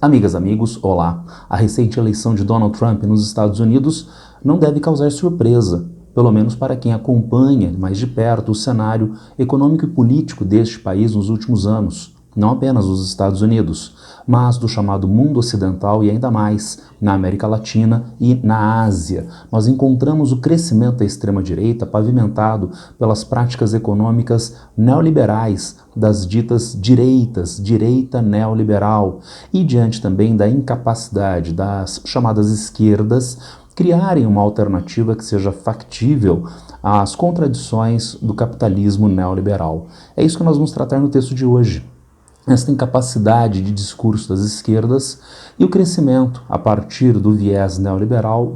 Amigas, amigos, olá! A recente eleição de Donald Trump nos Estados Unidos não deve causar surpresa, pelo menos para quem acompanha mais de perto o cenário econômico e político deste país nos últimos anos, não apenas dos Estados Unidos, mas do chamado mundo ocidental e ainda mais na América Latina e na Ásia. Nós encontramos o crescimento da extrema-direita pavimentado pelas práticas econômicas neoliberais das ditas direitas, direita neoliberal, e diante também da incapacidade das chamadas esquerdas criarem uma alternativa que seja factível às contradições do capitalismo neoliberal. É isso que nós vamos tratar no texto de hoje. Esta incapacidade de discurso das esquerdas e o crescimento, a partir do viés neoliberal,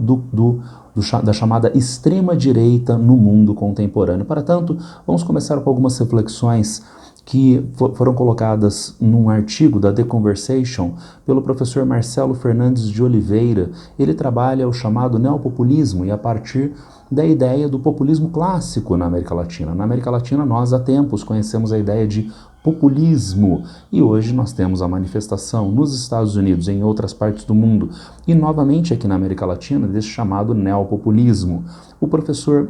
da chamada extrema-direita no mundo contemporâneo. Para tanto, vamos começar com algumas reflexões que foram colocadas num artigo da The Conversation pelo professor Marcelo Fernandes de Oliveira. Ele trabalha o chamado neopopulismo e a partir da ideia do populismo clássico na América Latina. Na América Latina, nós há tempos conhecemos a ideia de populismo e hoje nós temos a manifestação nos Estados Unidos e em outras partes do mundo e novamente aqui na América Latina desse chamado neopopulismo. O professor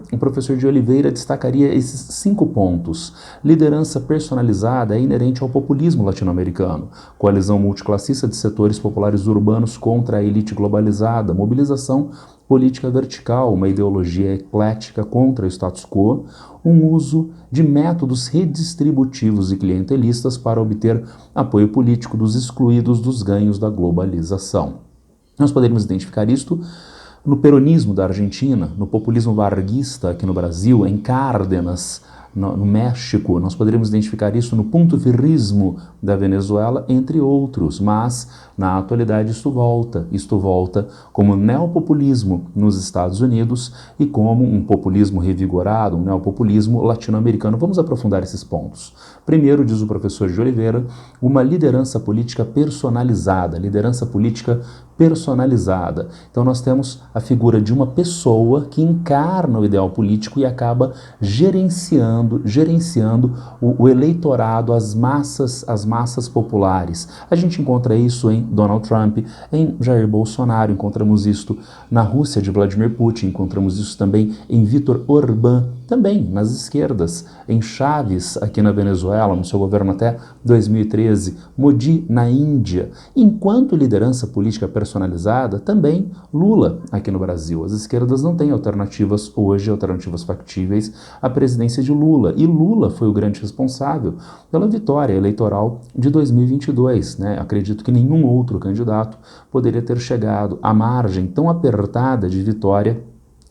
de Oliveira destacaria esses 5 pontos. Liderança personalizada é inerente ao populismo latino-americano. Coalizão multiclassista de setores populares urbanos contra a elite globalizada. Mobilização política vertical, uma ideologia eclética contra o status quo, um uso de métodos redistributivos e clientelistas para obter apoio político dos excluídos dos ganhos da globalização. Nós poderíamos identificar isto no peronismo da Argentina, no populismo varguista aqui no Brasil, em Cárdenas, no México, nós poderíamos identificar isso no punto-firrismo da Venezuela, entre outros, mas na atualidade isto volta como neopopulismo nos Estados Unidos e como um populismo revigorado, um neopopulismo latino-americano. Vamos aprofundar esses pontos. Primeiro, diz o professor de Oliveira, uma liderança política personalizada, Então nós temos a figura de uma pessoa que encarna o ideal político e acaba gerenciando o eleitorado, as massas populares. A gente encontra isso em Donald Trump, em Jair Bolsonaro, encontramos isso na Rússia de Vladimir Putin, encontramos isso também em Viktor Orbán, também nas esquerdas, em Chávez aqui na Venezuela, no seu governo até 2013, Modi na Índia. Enquanto liderança política personalizada, também Lula aqui no Brasil. As esquerdas não têm alternativas hoje, alternativas factíveis à presidência de Lula. E Lula foi o grande responsável pela vitória eleitoral de 2022. Acredito que nenhum outro candidato poderia ter chegado à margem tão apertada de vitória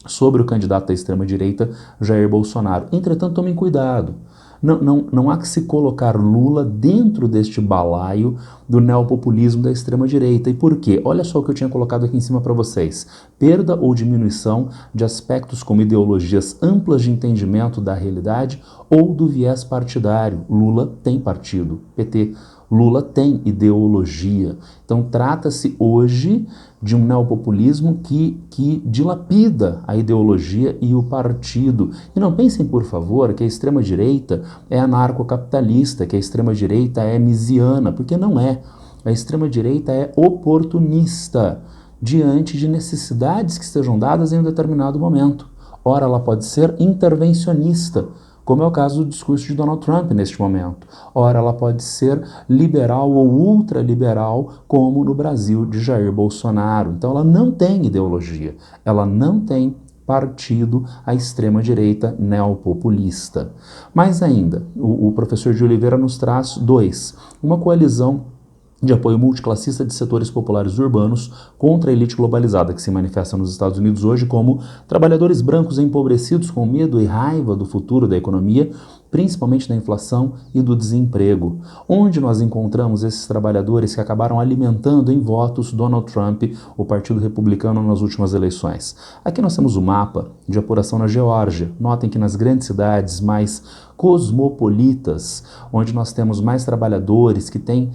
sobre o candidato da extrema-direita, Jair Bolsonaro. Entretanto, tomem cuidado. Não há que se colocar Lula dentro deste balaio do neopopulismo da extrema-direita. E por quê? Olha só o que eu tinha colocado aqui em cima para vocês. Perda ou diminuição de aspectos como ideologias amplas de entendimento da realidade ou do viés partidário. Lula tem partido, PT. Lula tem ideologia. Então trata-se hoje de um neopopulismo que dilapida a ideologia e o partido. E não pensem, por favor, que a extrema-direita é anarcocapitalista, que a extrema-direita é misiana, porque não é. A extrema-direita é oportunista diante de necessidades que estejam dadas em um determinado momento. Ora, ela pode ser intervencionista, como é o caso do discurso de Donald Trump neste momento. Ora, ela pode ser liberal ou ultraliberal, como no Brasil de Jair Bolsonaro. Então ela não tem ideologia, ela não tem partido à extrema-direita neopopulista. Mais ainda, o professor de Oliveira nos traz 2. Uma coalizão de apoio multiclassista de setores populares urbanos contra a elite globalizada que se manifesta nos Estados Unidos hoje como trabalhadores brancos empobrecidos com medo e raiva do futuro da economia, principalmente da inflação e do desemprego. Onde nós encontramos esses trabalhadores que acabaram alimentando em votos Donald Trump, o Partido Republicano, nas últimas eleições? Aqui nós temos o mapa de apuração na Geórgia. Notem que nas grandes cidades mais cosmopolitas, onde nós temos mais trabalhadores que têm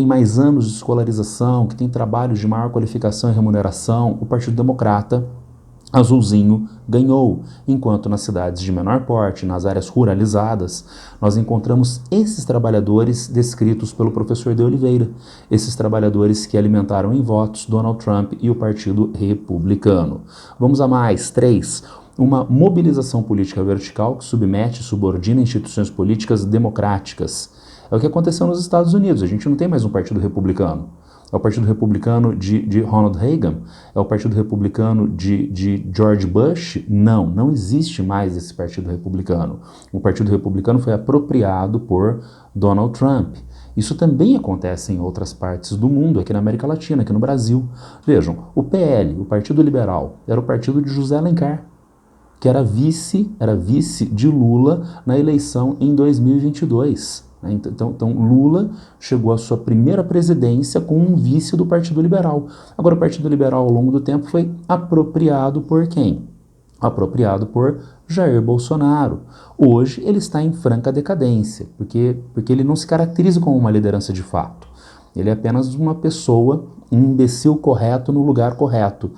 mais anos de escolarização, que têm trabalhos de maior qualificação e remuneração, o Partido Democrata azulzinho ganhou, enquanto nas cidades de menor porte, nas áreas ruralizadas, nós encontramos esses trabalhadores descritos pelo professor de Oliveira, esses trabalhadores que alimentaram em votos Donald Trump e o Partido Republicano. Vamos a mais, 3. Uma mobilização política vertical que submete e subordina instituições políticas democráticas. É o que aconteceu nos Estados Unidos, a gente não tem mais um partido republicano. É o Partido Republicano de Ronald Reagan? É o Partido Republicano de George Bush? Não, não existe mais esse Partido Republicano. O Partido Republicano foi apropriado por Donald Trump. Isso também acontece em outras partes do mundo, aqui na América Latina, aqui no Brasil. Vejam, o PL, o Partido Liberal, era o partido de José Alencar, que era vice de Lula na eleição em 2022. Então, Lula chegou à sua primeira presidência com um vice do Partido Liberal. Agora, o Partido Liberal, ao longo do tempo, foi apropriado por quem? Apropriado por Jair Bolsonaro. Hoje, ele está em franca decadência, porque ele não se caracteriza como uma liderança de fato. Ele é apenas uma pessoa, um imbecil correto no lugar correto.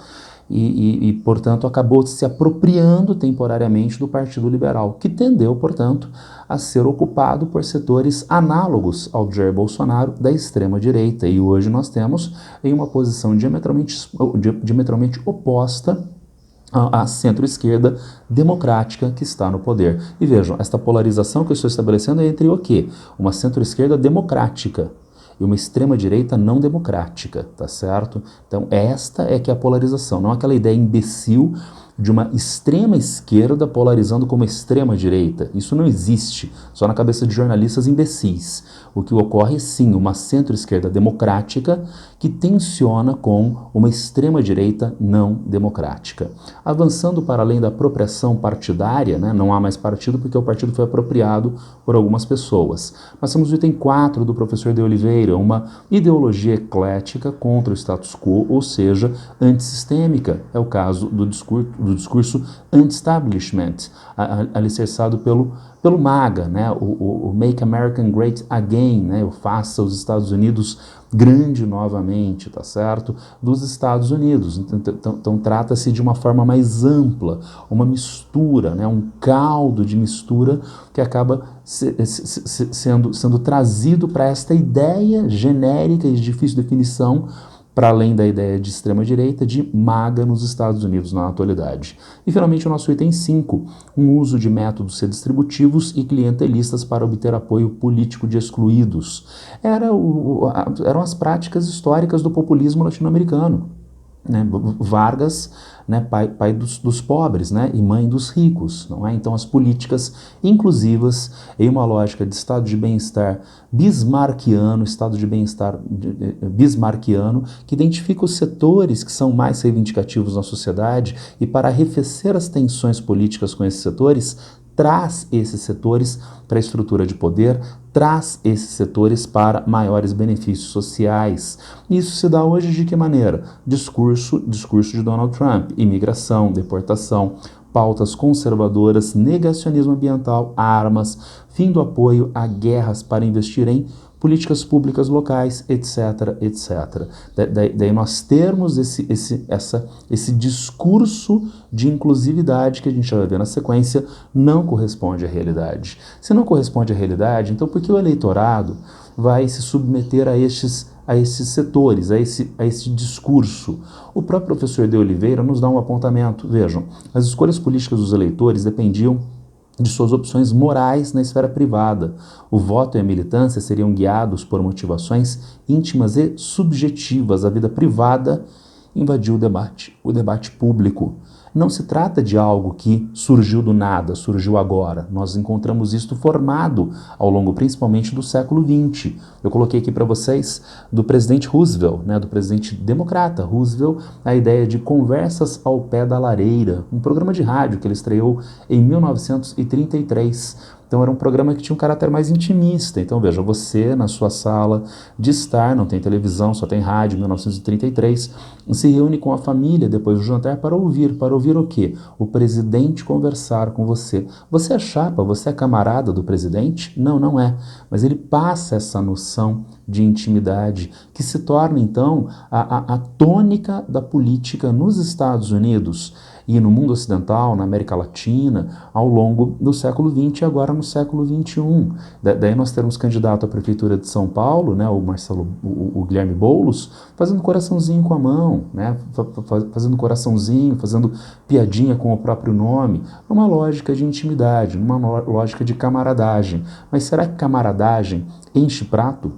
Portanto, acabou se apropriando temporariamente do Partido Liberal, que tendeu, portanto, a ser ocupado por setores análogos ao Jair Bolsonaro da extrema-direita. E hoje nós temos em uma posição diametralmente oposta à centro-esquerda democrática que está no poder. E vejam, esta polarização que eu estou estabelecendo é entre o quê? Uma centro-esquerda democrática e uma extrema-direita não democrática, tá certo? Então esta é que é a polarização, não aquela ideia imbecil de uma extrema-esquerda polarizando como extrema-direita. Isso não existe, só na cabeça de jornalistas imbecis. O que ocorre é sim uma centro-esquerda democrática que tensiona com uma extrema-direita não democrática. Avançando para além da apropriação partidária, né, não há mais partido porque o partido foi apropriado por algumas pessoas. Nós temos o item 4 do professor de Oliveira, uma ideologia eclética contra o status quo, ou seja, antissistêmica. É o caso do discurso anti-establishment, alicerçado pelo MAGA, né, o Make America Great Again, né, o faça os Estados Unidos grande novamente, tá certo? Dos Estados Unidos. Então trata-se de uma forma mais ampla, uma mistura, né, um caldo de mistura que acaba sendo trazido para esta ideia genérica e de difícil definição, para além da ideia de extrema-direita, de MAGA nos Estados Unidos na atualidade. E, finalmente, o nosso item 5, um uso de métodos redistributivos e clientelistas para obter apoio político de excluídos. Eram as práticas históricas do populismo latino-americano. Né? Vargas, né, pai dos pobres, né, e mãe dos ricos, não é? Então as políticas inclusivas em uma lógica de estado de bem-estar bismarckiano, estado de bem-estar bismarckiano, que identifica os setores que são mais reivindicativos na sociedade e para arrefecer as tensões políticas com esses setores, traz esses setores para a estrutura de poder, traz esses setores para maiores benefícios sociais. Isso se dá hoje de que maneira? Discurso de Donald Trump, imigração, deportação, pautas conservadoras, negacionismo ambiental, armas, fim do apoio a guerras para investir em políticas públicas locais, etc, etc. Daí nós termos esse discurso de inclusividade que a gente vai ver na sequência não corresponde à realidade. Se não corresponde à realidade, então por que o eleitorado vai se submeter a esses setores, a esse discurso? O próprio professor de Oliveira nos dá um apontamento. Vejam, as escolhas políticas dos eleitores dependiam de suas opções morais na esfera privada. O voto e a militância seriam guiados por motivações íntimas e subjetivas. A vida privada invadiu o debate público. Não se trata de algo que surgiu do nada, surgiu agora. Nós encontramos isto formado ao longo, principalmente, do século XX. Eu coloquei aqui para vocês do presidente Roosevelt, né, do presidente democrata Roosevelt, a ideia de conversas ao pé da lareira, um programa de rádio que ele estreou em 1933. Então era um programa que tinha um caráter mais intimista. Então veja, você na sua sala de estar, não tem televisão, só tem rádio, 1933, se reúne com a família depois do jantar para ouvir o quê? O presidente conversar com você. Você é chapa, você é camarada do presidente? Não, não é. Mas ele passa essa noção de intimidade que se torna então a tônica da política nos Estados Unidos. e no mundo ocidental, na América Latina, ao longo do século XX e agora no século XXI. Daí nós temos candidato à Prefeitura de São Paulo, né, o Guilherme Boulos, fazendo coraçãozinho com a mão, né, fazendo coraçãozinho, fazendo piadinha com o próprio nome, numa lógica de intimidade, numa lógica de camaradagem. Mas será que camaradagem enche prato?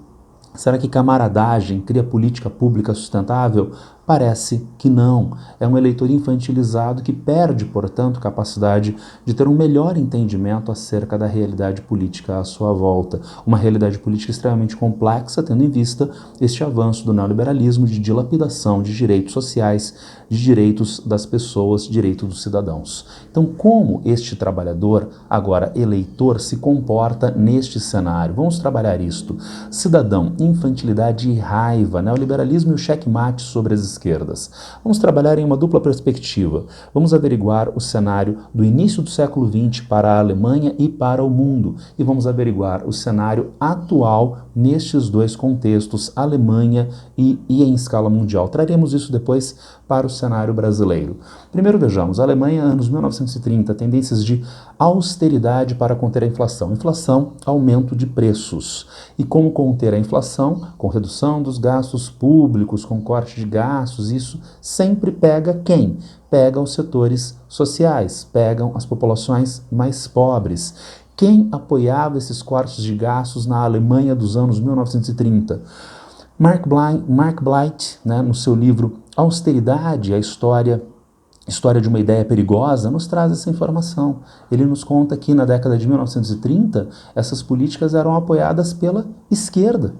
Será que camaradagem cria política pública sustentável? Parece que não. É um eleitor infantilizado que perde, portanto, capacidade de ter um melhor entendimento acerca da realidade política à sua volta. Uma realidade política extremamente complexa, tendo em vista este avanço do neoliberalismo de dilapidação de direitos sociais, de direitos das pessoas, direitos dos cidadãos. Então, como este trabalhador, agora eleitor, se comporta neste cenário? Vamos trabalhar isto. Cidadão, infantilidade e raiva, neoliberalismo e o checkmate sobre as esquerdas. Vamos trabalhar em uma dupla perspectiva. Vamos averiguar o cenário do início do século XX para a Alemanha e para o mundo. E vamos averiguar o cenário atual nestes dois contextos, Alemanha e em escala mundial. Traremos isso depois para o cenário brasileiro. Primeiro vejamos, Alemanha, anos 1930, tendências de austeridade para conter a inflação. Inflação, aumento de preços. E como conter a inflação? Com redução dos gastos públicos, com corte de gastos, isso sempre pega quem? Pega os setores sociais, pegam as populações mais pobres. Quem apoiava esses cortes de gastos na Alemanha dos anos 1930? Mark Blight, né, no seu livro Austeridade, a história de uma ideia perigosa, nos traz essa informação. Ele nos conta que na década de 1930, essas políticas eram apoiadas pela esquerda,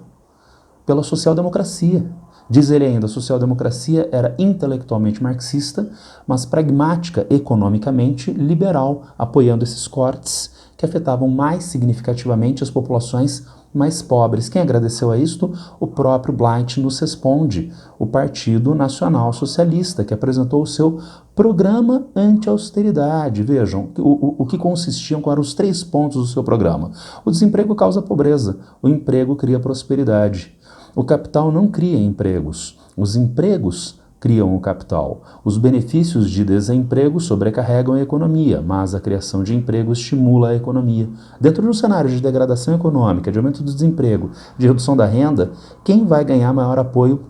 pela social-democracia. Diz ele ainda, a social-democracia era intelectualmente marxista, mas pragmática economicamente liberal, apoiando esses cortes que afetavam mais significativamente as populações mais pobres. Quem agradeceu a isto? O próprio Blight nos responde, o Partido Nacional Socialista, que apresentou o seu programa anti-austeridade. Vejam, o que consistiam, quais eram os 3 pontos do seu programa. O desemprego causa pobreza, o emprego cria prosperidade. O capital não cria empregos, os empregos criam o capital. Os benefícios de desemprego sobrecarregam a economia, mas a criação de emprego estimula a economia. Dentro de um cenário de degradação econômica, de aumento do desemprego, de redução da renda, quem vai ganhar maior apoio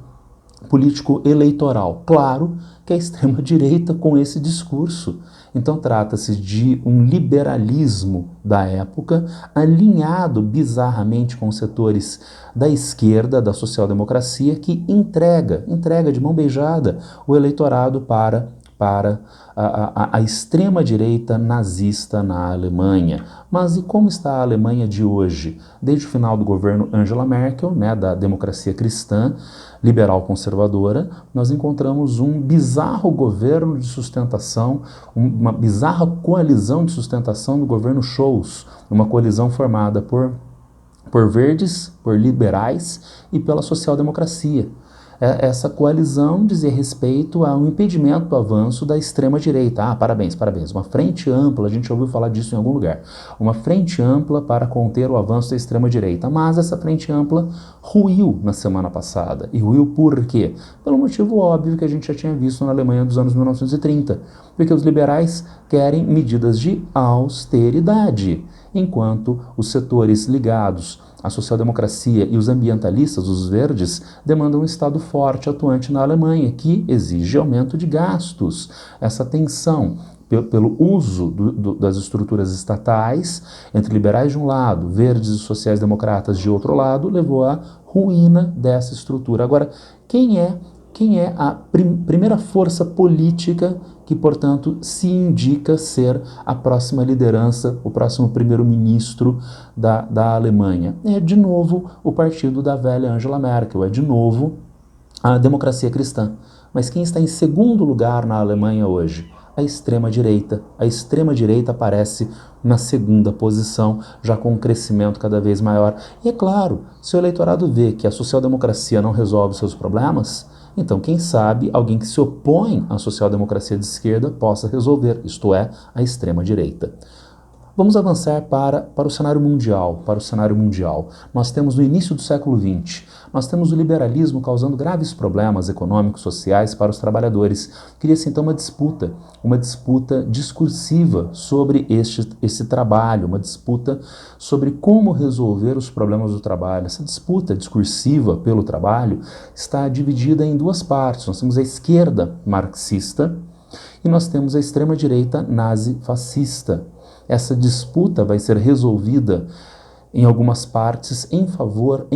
político eleitoral? Claro que é a extrema-direita com esse discurso. Então trata-se de um liberalismo da época, alinhado bizarramente com os setores da esquerda, da social-democracia, que entrega de mão beijada o eleitorado para a extrema-direita nazista na Alemanha. Mas e como está a Alemanha de hoje? Desde o final do governo Angela Merkel, né, da democracia cristã, liberal conservadora, nós encontramos um bizarro governo de sustentação, uma bizarra coalizão de sustentação do governo Scholz, uma coalizão formada por verdes, por liberais e pela social-democracia. Essa coalizão dizia respeito a um impedimento do avanço da extrema-direita. Ah, parabéns. Uma frente ampla, a gente ouviu falar disso em algum lugar. Uma frente ampla para conter o avanço da extrema-direita. Mas essa frente ampla ruiu na semana passada. E ruiu por quê? Pelo motivo óbvio que a gente já tinha visto na Alemanha dos anos 1930. Porque os liberais querem medidas de austeridade, enquanto os setores ligados à social-democracia e os ambientalistas, os verdes, demandam um Estado forte, atuante na Alemanha, que exige aumento de gastos. Essa tensão pelo uso das estruturas estatais, entre liberais de um lado, verdes e sociais-democratas de outro lado, levou à ruína dessa estrutura. Agora, quem é a primeira força política que, portanto, se indica ser a próxima liderança, o próximo primeiro-ministro da Alemanha? É, de novo, o partido da velha Angela Merkel, é, de novo, a democracia cristã. Mas quem está em segundo lugar na Alemanha hoje? A extrema-direita. A extrema-direita aparece na segunda posição, já com um crescimento cada vez maior. E é claro, se o eleitorado vê que a social-democracia não resolve seus problemas, então, quem sabe, alguém que se opõe à social-democracia de esquerda possa resolver, isto é, a extrema-direita. Vamos avançar para o cenário mundial, Nós temos no início do século XX, nós temos o liberalismo causando graves problemas econômicos, sociais para os trabalhadores. Cria-se então uma disputa discursiva sobre esse trabalho, uma disputa sobre como resolver os problemas do trabalho. Essa disputa discursiva pelo trabalho está dividida em duas partes. Nós temos a esquerda marxista e nós temos a extrema-direita nazi-fascista. Essa disputa vai ser resolvida em algumas partes em favor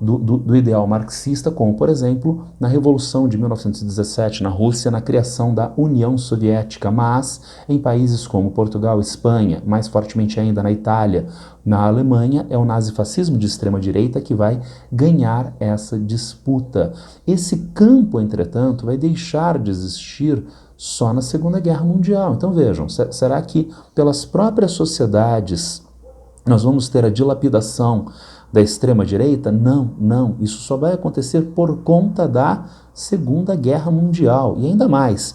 do ideal marxista, como, por exemplo, na Revolução de 1917 na Rússia, na criação da União Soviética, mas em países como Portugal, Espanha, mais fortemente ainda na Itália, na Alemanha, é o nazifascismo de extrema-direita que vai ganhar essa disputa. Esse campo, entretanto, vai deixar de existir só na Segunda Guerra Mundial. Então vejam, será que pelas próprias sociedades nós vamos ter a dilapidação da extrema-direita? Não. Isso só vai acontecer por conta da Segunda Guerra Mundial. E ainda mais,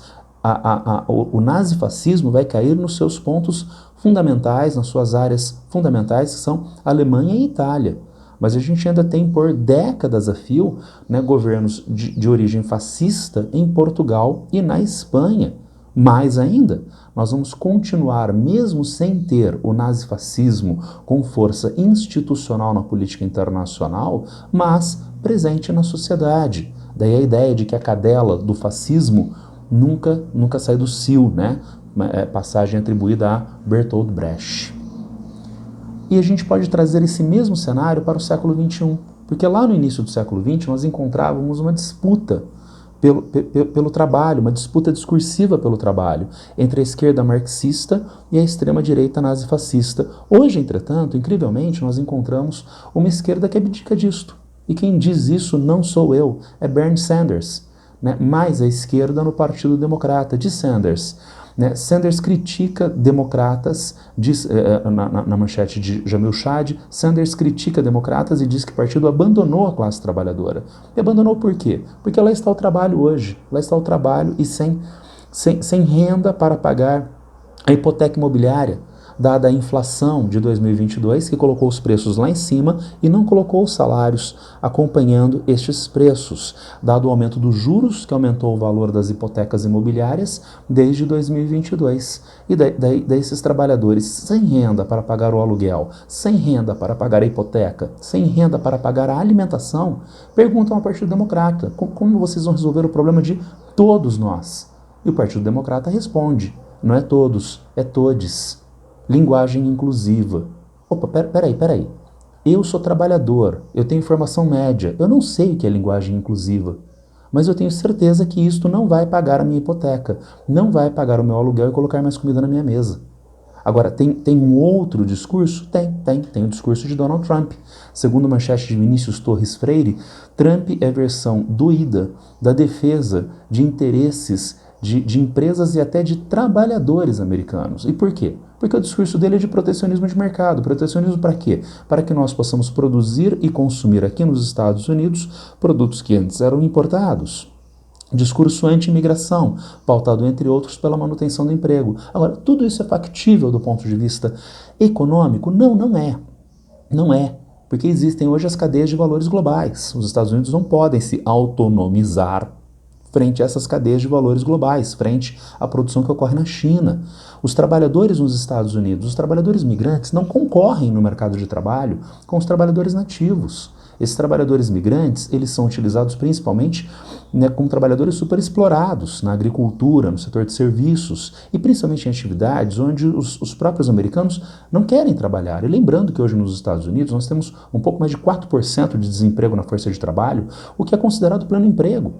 o nazifascismo vai cair nos seus pontos fundamentais, nas suas áreas fundamentais, que são Alemanha e Itália. Mas a gente ainda tem por décadas a fio, né, governos de origem fascista em Portugal e na Espanha. Mais ainda, nós vamos continuar, mesmo sem ter o nazifascismo com força institucional na política internacional, mas presente na sociedade. Daí a ideia de que a cadela do fascismo nunca sai do cio, né? Passagem atribuída a Bertolt Brecht. E a gente pode trazer esse mesmo cenário para o século XXI, porque lá no início do século XX nós encontrávamos uma disputa pelo trabalho, uma disputa discursiva pelo trabalho, entre a esquerda marxista e a extrema-direita nazifascista. Hoje, entretanto, incrivelmente, nós encontramos uma esquerda que abdica disto. E quem diz isso não sou eu, é Bernie Sanders, né? Mais a esquerda no Partido Democrata, de Sanders. Né? Sanders critica democratas, diz, na manchete de Jamil Chad, Sanders critica democratas e diz que o partido abandonou a classe trabalhadora. E abandonou por quê? Porque lá está o trabalho hoje, lá está o trabalho e sem renda para pagar a hipoteca imobiliária, dada a inflação de 2022, que colocou os preços lá em cima e não colocou os salários acompanhando estes preços, dado o aumento dos juros, que aumentou o valor das hipotecas imobiliárias desde 2022. E daí esses trabalhadores sem renda para pagar o aluguel, sem renda para pagar a hipoteca, sem renda para pagar a alimentação, perguntam ao Partido Democrata, como vocês vão resolver o problema de todos nós? E o Partido Democrata responde, não é todos, é todes. Linguagem inclusiva. Opa, peraí. Eu sou trabalhador, eu tenho formação média, eu não sei o que é linguagem inclusiva, mas eu tenho certeza que isto não vai pagar a minha hipoteca, não vai pagar o meu aluguel e colocar mais comida na minha mesa. Agora, tem um outro discurso? Tem o discurso de Donald Trump. Segundo manchete de Vinícius Torres Freire, Trump é a versão doída da defesa de interesses de empresas e até de trabalhadores americanos. E por quê? Porque o discurso dele é de protecionismo de mercado. Protecionismo para quê? Para que nós possamos produzir e consumir aqui nos Estados Unidos produtos que antes eram importados. Discurso anti-imigração, pautado, entre outros, pela manutenção do emprego. Agora, tudo isso é factível do ponto de vista econômico? Não é. Porque existem hoje as cadeias de valores globais. Os Estados Unidos não podem se autonomizar frente a essas cadeias de valores globais, frente à produção que ocorre na China. Os trabalhadores nos Estados Unidos, os trabalhadores migrantes, não concorrem no mercado de trabalho com os trabalhadores nativos. Esses trabalhadores migrantes, eles são utilizados principalmente, né, como trabalhadores superexplorados na agricultura, no setor de serviços e principalmente em atividades onde os próprios americanos não querem trabalhar. E lembrando que hoje nos Estados Unidos nós temos um pouco mais de 4% de desemprego na força de trabalho, o que é considerado pleno emprego.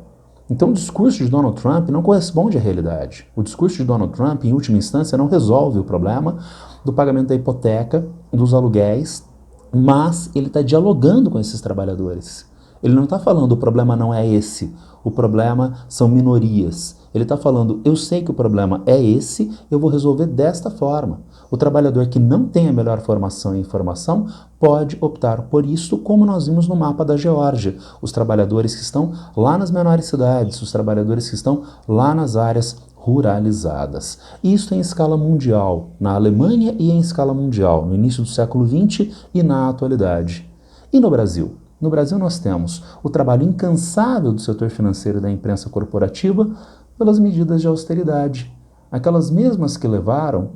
Então o discurso de Donald Trump não corresponde à realidade. O discurso de Donald Trump, em última instância, não resolve o problema do pagamento da hipoteca, dos aluguéis, mas ele está dialogando com esses trabalhadores. Ele não está falando o problema não é esse, o problema são minorias. Ele está falando, eu sei que o problema é esse, eu vou resolver desta forma. O trabalhador que não tem a melhor formação e informação pode optar por isso, como nós vimos no mapa da Geórgia. Os trabalhadores que estão lá nas menores cidades, os trabalhadores que estão lá nas áreas ruralizadas. Isso em escala mundial, na Alemanha e em escala mundial, no início do século XX e na atualidade. E no Brasil? No Brasil nós temos o trabalho incansável do setor financeiro e da imprensa corporativa pelas medidas de austeridade. Aquelas mesmas que levaram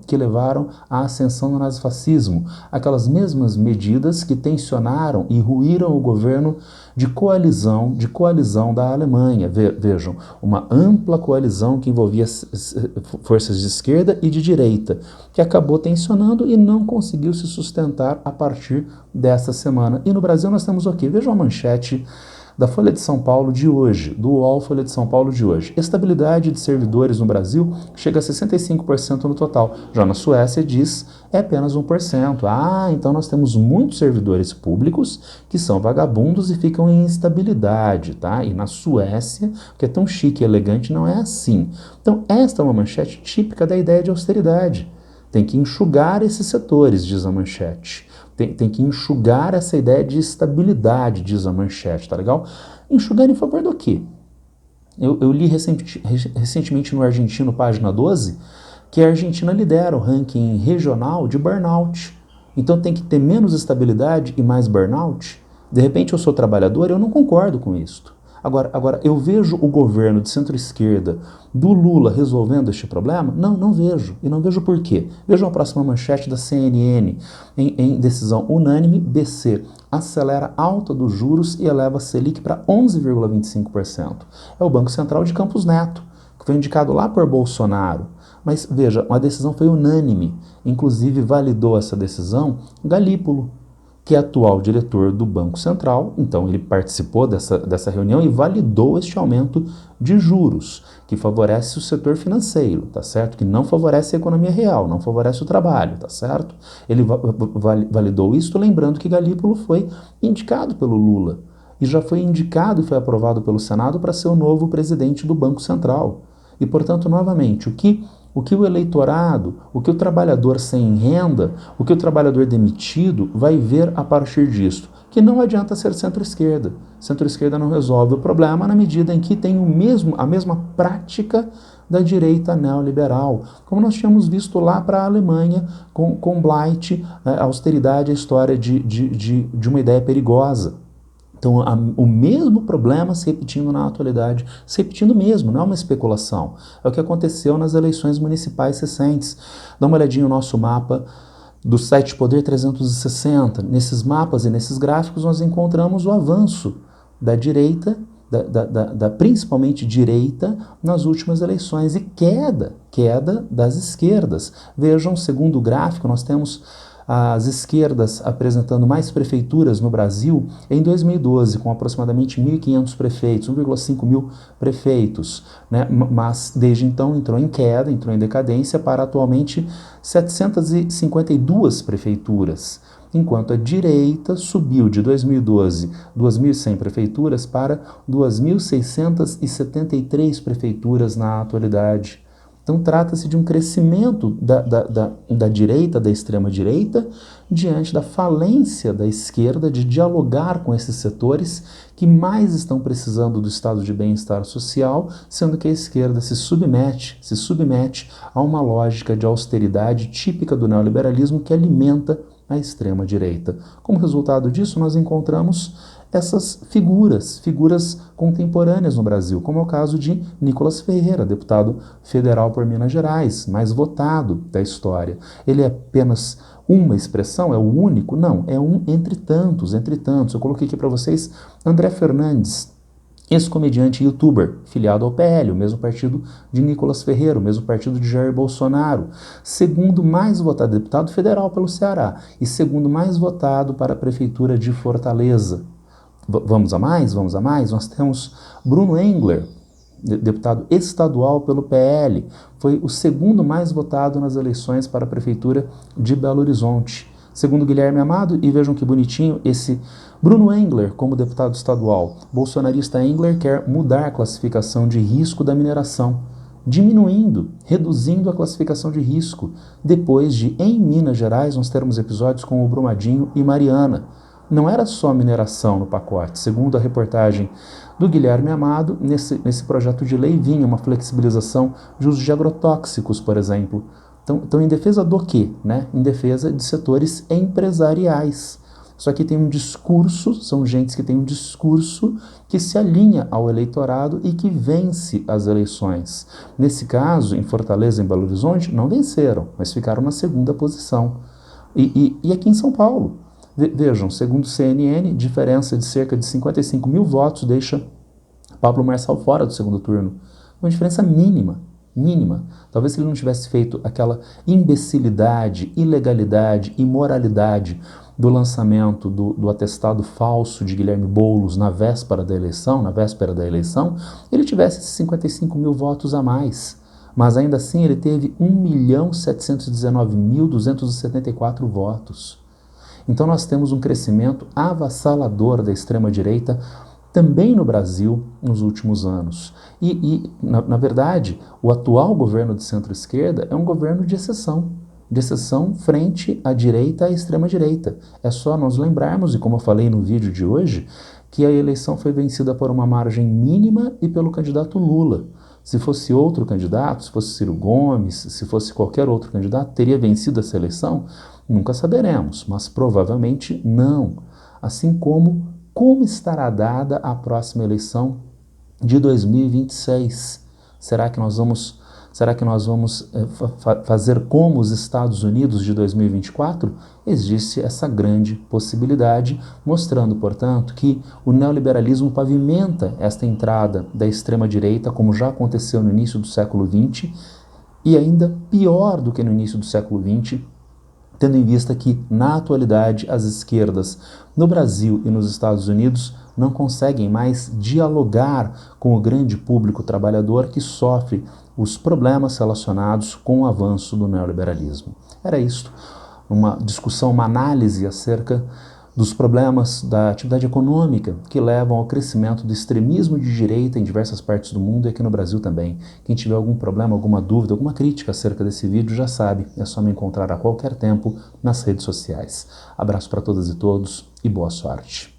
à ascensão do nazifascismo, aquelas mesmas medidas que tensionaram e ruíram o governo de coalizão da Alemanha. Vejam, uma ampla coalizão que envolvia forças de esquerda e de direita, que acabou tensionando e não conseguiu se sustentar a partir dessa semana. E no Brasil nós temos o quê? Vejam a manchete da Folha de São Paulo de hoje, do UOL Folha de São Paulo de hoje. Estabilidade de servidores no Brasil chega a 65% no total. Já na Suécia diz é apenas 1%. Ah, então nós temos muitos servidores públicos que são vagabundos e ficam em instabilidade, tá? E na Suécia, que é tão chique e elegante, não é assim. Então esta é uma manchete típica da ideia de austeridade. Tem que enxugar esses setores, diz a manchete. Tem que enxugar essa ideia de estabilidade, diz a manchete, tá legal? Enxugar em favor do quê? Eu li recentemente no Argentino, página 12, que a Argentina lidera o ranking regional de burnout. Então tem que ter menos estabilidade e mais burnout? De repente eu sou trabalhador, eu não concordo com isso. Agora, eu vejo o governo de centro-esquerda do Lula resolvendo este problema? Não vejo. E não vejo por quê. Vejam a próxima manchete da CNN. Em decisão unânime, BC acelera a alta dos juros e eleva a Selic para 11,25%. É o Banco Central de Campos Neto, que foi indicado lá por Bolsonaro. Mas veja, a decisão foi unânime. Inclusive validou essa decisão Galípolo, que é atual diretor do Banco Central. Então ele participou dessa reunião e validou este aumento de juros, que favorece o setor financeiro, tá certo? Que não favorece a economia real, não favorece o trabalho, tá certo? Ele validou isso, lembrando que Galípolo foi indicado pelo Lula e já foi indicado e foi aprovado pelo Senado para ser o novo presidente do Banco Central. E, portanto, novamente, o que o eleitorado, o que o trabalhador sem renda, o que o trabalhador demitido vai ver a partir disso? Que não adianta ser centro-esquerda. Centro-esquerda não resolve o problema na medida em que tem a mesma prática da direita neoliberal, como nós tínhamos visto lá para a Alemanha com Blight, a austeridade, a história de uma ideia perigosa. Então, o mesmo problema se repetindo na atualidade, se repetindo mesmo, não é uma especulação. É o que aconteceu nas eleições municipais recentes. Dá uma olhadinha no nosso mapa do site Poder 360. Nesses mapas e nesses gráficos nós encontramos o avanço da direita, principalmente direita, nas últimas eleições e queda das esquerdas. Vejam, segundo o gráfico, nós temos as esquerdas apresentando mais prefeituras no Brasil em 2012, com aproximadamente 1.500 prefeitos, 1,5 mil prefeitos, né? Mas desde então entrou em queda, entrou em decadência para atualmente 752 prefeituras, enquanto a direita subiu de 2012, 2.100 prefeituras para 2.673 prefeituras na atualidade. Então trata-se de um crescimento da direita, da extrema-direita, diante da falência da esquerda de dialogar com esses setores que mais estão precisando do estado de bem-estar social, sendo que a esquerda se submete a uma lógica de austeridade típica do neoliberalismo que alimenta a extrema-direita. Como resultado disso, nós encontramos essas figuras contemporâneas no Brasil, como é o caso de Nicolas Ferreira, deputado federal por Minas Gerais, mais votado da história. Ele é apenas uma expressão? É o único? Não, é um entre tantos. Eu coloquei aqui para vocês André Fernandes, ex-comediante e youtuber, filiado ao PL, o mesmo partido de Nicolas Ferreira, o mesmo partido de Jair Bolsonaro, segundo mais votado deputado federal pelo Ceará e segundo mais votado para a prefeitura de Fortaleza. Vamos a mais? Nós temos Bruno Engler, deputado estadual pelo PL, foi o segundo mais votado nas eleições para a prefeitura de Belo Horizonte. Segundo Guilherme Amado, e vejam que bonitinho esse Bruno Engler como deputado estadual. Bolsonarista Engler quer mudar a classificação de risco da mineração, reduzindo a classificação de risco, depois de, em Minas Gerais, nós termos episódios com o Brumadinho e Mariana. não era só mineração no pacote. Segundo a reportagem do Guilherme Amado, nesse projeto de lei vinha uma flexibilização de uso de agrotóxicos, por exemplo. Então em defesa do quê? Né? Em defesa de setores empresariais. Só que tem um discurso, são gentes que têm um discurso que se alinha ao eleitorado e que vence as eleições. Nesse caso, em Fortaleza e em Belo Horizonte, não venceram, mas ficaram na segunda posição. E aqui em São Paulo, vejam, segundo o CNN, diferença de cerca de 55 mil votos deixa Pablo Marçal fora do segundo turno. Uma diferença mínima, mínima. Talvez se ele não tivesse feito aquela imbecilidade, ilegalidade, imoralidade do lançamento do atestado falso de Guilherme Boulos na véspera da eleição, ele tivesse esses 55 mil votos a mais. Mas ainda assim ele teve 1.719.274 votos. Então nós temos um crescimento avassalador da extrema-direita também no Brasil nos últimos anos. Na verdade, o atual governo de centro-esquerda é um governo de exceção frente à direita e à extrema-direita. É só nós lembrarmos, e como eu falei no vídeo de hoje, que a eleição foi vencida por uma margem mínima e pelo candidato Lula. Se fosse outro candidato, se fosse Ciro Gomes, se fosse qualquer outro candidato, teria vencido essa eleição? Nunca saberemos, mas provavelmente não. Assim como estará dada a próxima eleição de 2026? Será que nós vamos fazer como os Estados Unidos de 2024? Existe essa grande possibilidade, mostrando, portanto, que o neoliberalismo pavimenta esta entrada da extrema-direita, como já aconteceu no início do século XX, e ainda pior do que no início do século XX, tendo em vista que, na atualidade, as esquerdas no Brasil e nos Estados Unidos não conseguem mais dialogar com o grande público trabalhador que sofre os problemas relacionados com o avanço do neoliberalismo. Era isto, uma discussão, uma análise acerca dos problemas da atividade econômica que levam ao crescimento do extremismo de direita em diversas partes do mundo e aqui no Brasil também. Quem tiver algum problema, alguma dúvida, alguma crítica acerca desse vídeo já sabe, é só me encontrar a qualquer tempo nas redes sociais. Abraço para todas e todos e boa sorte.